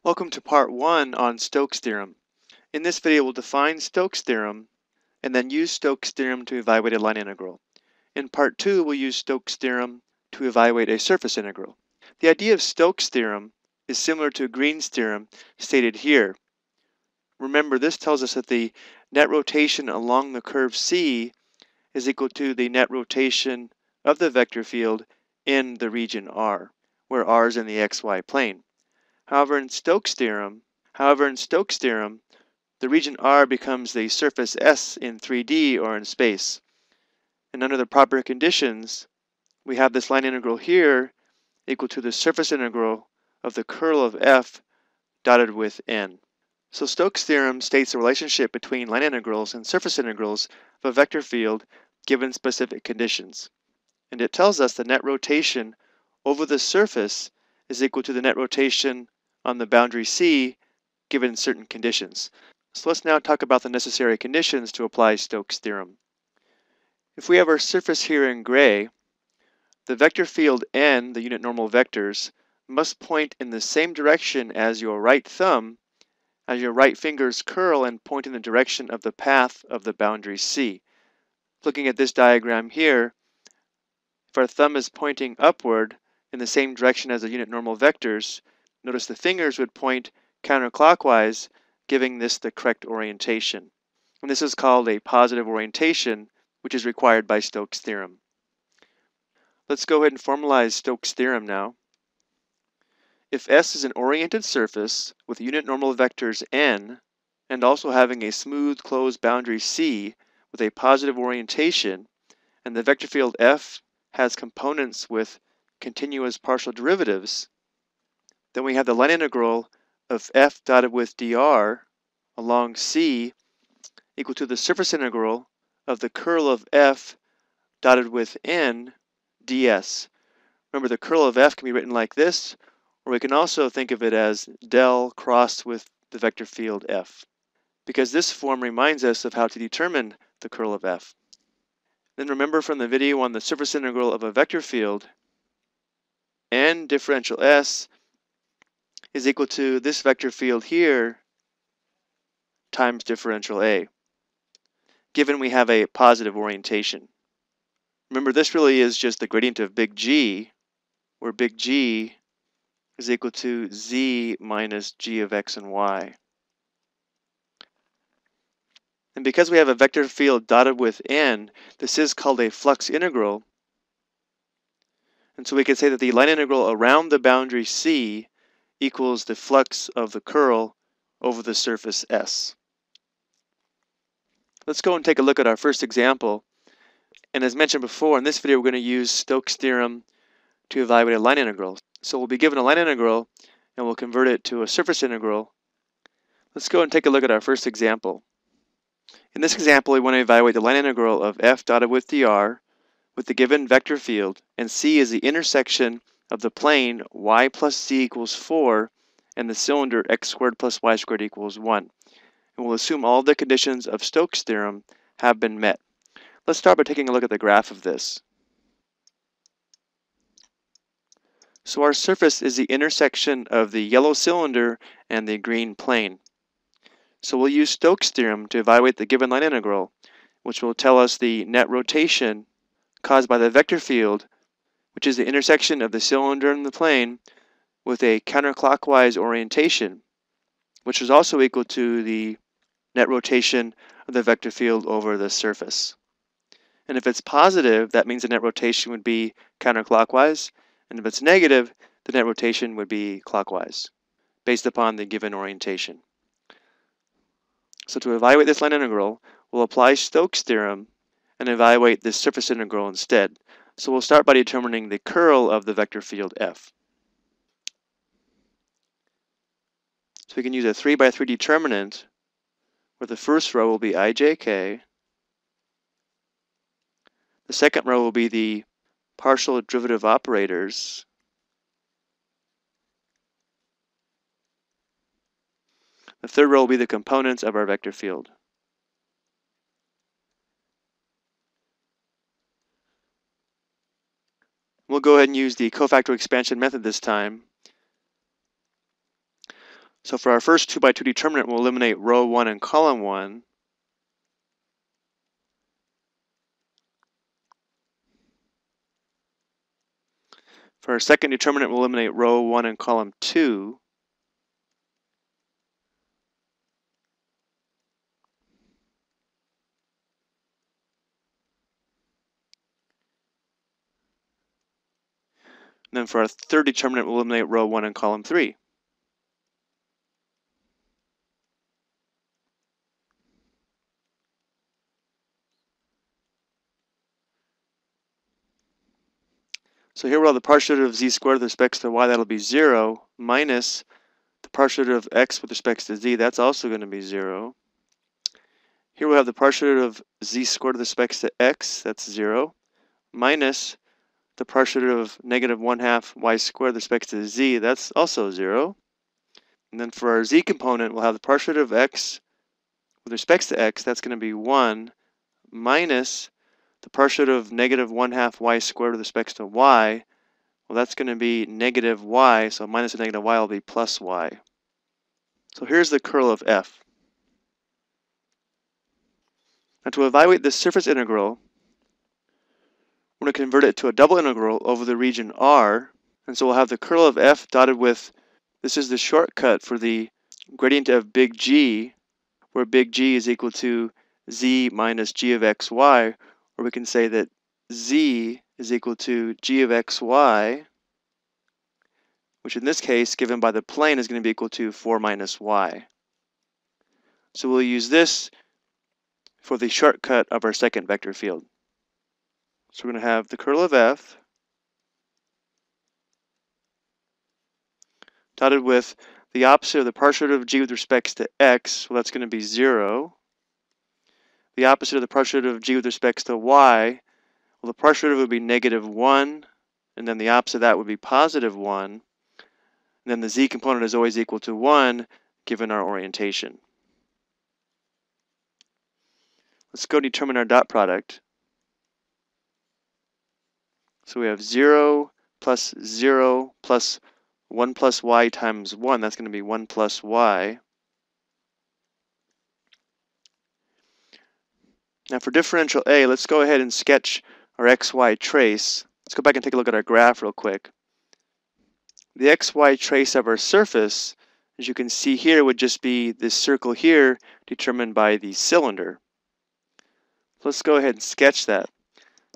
Welcome to part 1 on Stoke's theorem. In this video we'll define Stoke's theorem and then use Stoke's theorem to evaluate a line integral. In part 2 we'll use Stoke's theorem to evaluate a surface integral. The idea of Stoke's theorem is similar to Green's theorem stated here. Remember, this tells us that the net rotation along the curve C is equal to the net rotation of the vector field in the region R, where R is in the xy plane. However, in Stoke's theorem, the region R becomes the surface S in 3D or in space. And under the proper conditions, we have this line integral here equal to the surface integral of the curl of F dotted with N. So Stoke's theorem states the relationship between line integrals and surface integrals of a vector field given specific conditions. And it tells us the net rotation over the surface is equal to the net rotation on the boundary C given certain conditions. So let's now talk about the necessary conditions to apply Stoke's theorem. If we have our surface here in gray, the vector field n, the unit normal vectors, must point in the same direction as your right thumb, as your right finger's curl, and point in the direction of the path of the boundary C. Looking at this diagram here, if our thumb is pointing upward in the same direction as the unit normal vectors, notice the fingers would point counterclockwise, giving this the correct orientation. And this is called a positive orientation, which is required by Stoke's theorem. Let's go ahead and formalize Stoke's theorem now. If S is an oriented surface with unit normal vectors n, and also having a smooth closed boundary C with a positive orientation, and the vector field F has components with continuous partial derivatives, then we have the line integral of F dotted with dr along C equal to the surface integral of the curl of F dotted with N ds. Remember, the curl of F can be written like this, or we can also think of it as del crossed with the vector field F, because this form reminds us of how to determine the curl of F. Then remember from the video on the surface integral of a vector field, n differential S is equal to this vector field here times differential A, given we have a positive orientation. Remember, this really is just the gradient of big G, where big G is equal to z minus g of x and y. And because we have a vector field dotted with n, this is called a flux integral. And so we can say that the line integral around the boundary C equals the flux of the curl over the surface S. Let's go and take a look at our first example. And as mentioned before, in this video we're going to use Stoke's theorem to evaluate a line integral. So we'll be given a line integral and we'll convert it to a surface integral. Let's go and take a look at our first example. In this example, we want to evaluate the line integral of F dotted with dr with the given vector field, and C is the intersection of the plane y plus z equals 4 and the cylinder x squared plus y squared equals 1. And we'll assume all the conditions of Stoke's theorem have been met. Let's start by taking a look at the graph of this. So our surface is the intersection of the yellow cylinder and the green plane. So we'll use Stoke's theorem to evaluate the given line integral, which will tell us the net rotation caused by the vector field, which is the intersection of the cylinder and the plane with a counterclockwise orientation, which is also equal to the net rotation of the vector field over the surface. And if it's positive, that means the net rotation would be counterclockwise, and if it's negative, the net rotation would be clockwise, based upon the given orientation. So to evaluate this line integral, we'll apply Stoke's theorem and evaluate this surface integral instead. So we'll start by determining the curl of the vector field F. So we can use a 3 by 3 determinant where the first row will be ijk, the second row will be the partial derivative operators, the third row will be the components of our vector field. We'll go ahead and use the cofactor expansion method this time. So for our first 2 by 2 determinant, we'll eliminate row 1 and column 1. For our second determinant, we'll eliminate row 1 and column 2. And then for our third determinant, we'll eliminate row 1 and column 3. So here we'll have the partial derivative of z squared with respect to y, that'll be 0, minus the partial derivative of x with respect to z, that's also going to be 0. Here we'll have the partial derivative of z squared with respect to x, that's 0, minus the partial derivative of negative 1/2 y squared with respect to z, that's also 0. And then for our z component, we'll have the partial derivative of x with respect to x, that's going to be 1, minus the partial derivative of negative 1/2 y squared with respect to y. Well, that's going to be negative y, so minus the negative y will be plus y. So here's the curl of f. Now to evaluate this surface integral, we're going to convert it to a double integral over the region R. And so we'll have the curl of f dotted with, this is the shortcut for the gradient of big G, where big G is equal to z minus g of xy, or we can say that z is equal to g of xy, which in this case, given by the plane, is going to be equal to 4 minus y. So we'll use this for the shortcut of our second vector field. So we're going to have the curl of f dotted with the opposite of the partial derivative of g with respect to x, well that's going to be 0. The opposite of the partial derivative of g with respect to y, well the partial derivative would be negative 1, and then the opposite of that would be positive 1. And then the z component is always equal to 1 given our orientation. Let's go determine our dot product. So we have 0 plus 0 plus 1 plus y times 1. That's going to be 1 plus y. Now for differential a, let's go ahead and sketch our xy trace. Let's go back and take a look at our graph real quick. The xy trace of our surface, as you can see here, would just be this circle here determined by the cylinder. Let's go ahead and sketch that.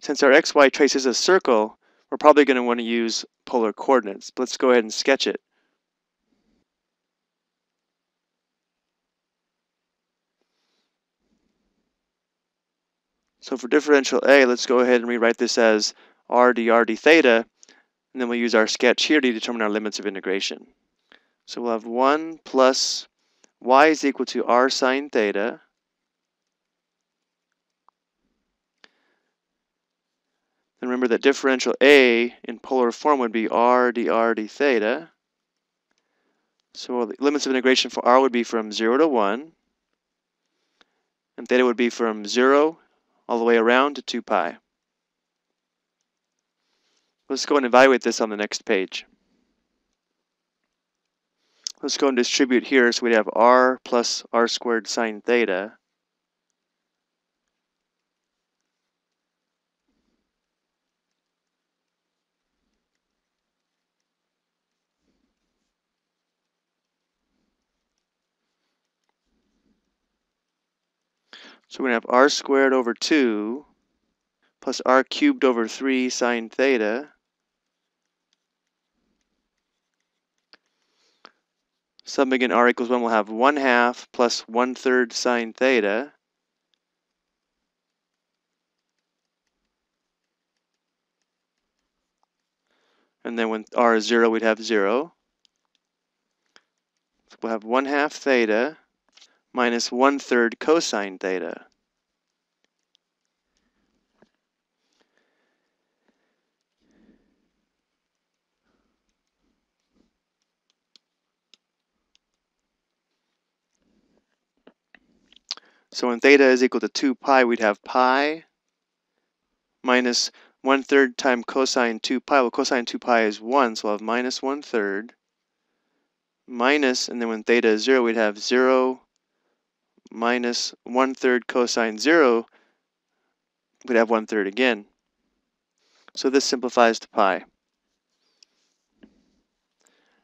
Since our xy trace is a circle, we're probably going to want to use polar coordinates. But let's go ahead and sketch it. So for differential a, let's go ahead and rewrite this as r dr d theta, and then we'll use our sketch here to determine our limits of integration. So we'll have 1 plus y is equal to r sine theta. And remember that differential a in polar form would be r dr d theta. So the limits of integration for r would be from 0 to 1, and theta would be from 0 all the way around to 2 pi. Let's go and evaluate this on the next page. Let's go and distribute here, so we'd have r plus r squared sine theta. So we're going to have r squared over 2 plus r cubed over 3 sine theta. Summing in r equals 1, we'll have 1/2 plus 1/3 sine theta. And then when r is 0, we'd have 0. So we'll have 1/2 theta minus 1/3 cosine theta. So when theta is equal to 2 pi, we'd have pi minus 1/3 times cosine 2 pi. Well, cosine 2 pi is 1, so we'll have minus 1/3 minus, and then when theta is 0, we'd have 0 minus 1/3 cosine 0, we'd have 1/3 again. So this simplifies to pi.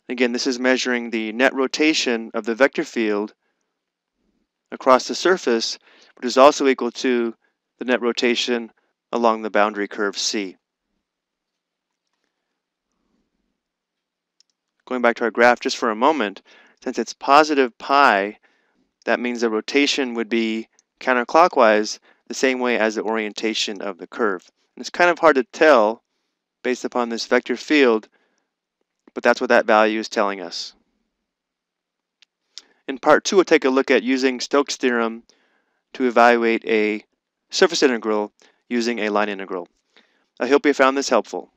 Again, this is measuring the net rotation of the vector field across the surface, which is also equal to the net rotation along the boundary curve C. Going back to our graph just for a moment, since it's positive pi, that means the rotation would be counterclockwise the same way as the orientation of the curve. And it's kind of hard to tell based upon this vector field, but that's what that value is telling us. In part 2, we'll take a look at using Stoke's theorem to evaluate a surface integral using a line integral. I hope you found this helpful.